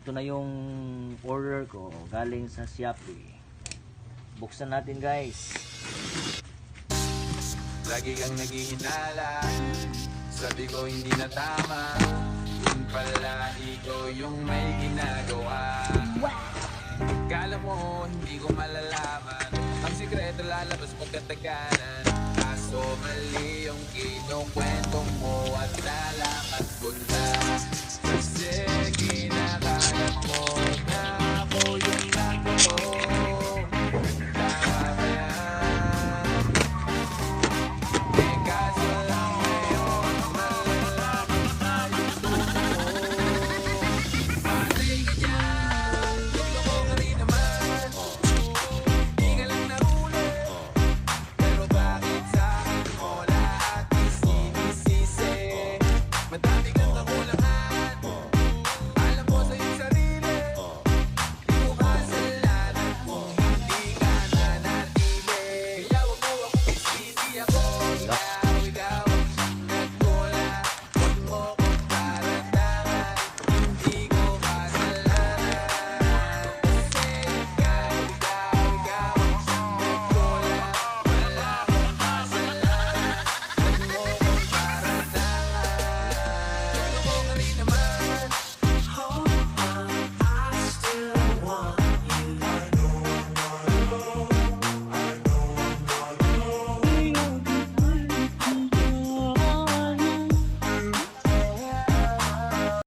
ito na yung order ko galing sa Shopee. Buksan natin guys. Lagi kang naghihinala, sabi ko hindi na tama. Yun pala ikaw yung may ginagawa. Kala mo hindi ko malalaman, ang sikreto lalabas pagkatagalan. Kaso mali yung kinukwento mo at nalaman ko na. Kasi kinakalat mo na ako yung nagtotoo. Tama ba yan? Eh kaso lang ngayon malalaman na yung totoo. Pati ka dyan, gusto ko ka rin naman. Di ka lang nahuli, pero bakit sa akin mo lahat isinisisi? Madami kang kakulangan, alam mo sa iyong sarili. Di mo kasalanan kung hindi ka nanatili. Kaya wag mo akong isisi ako.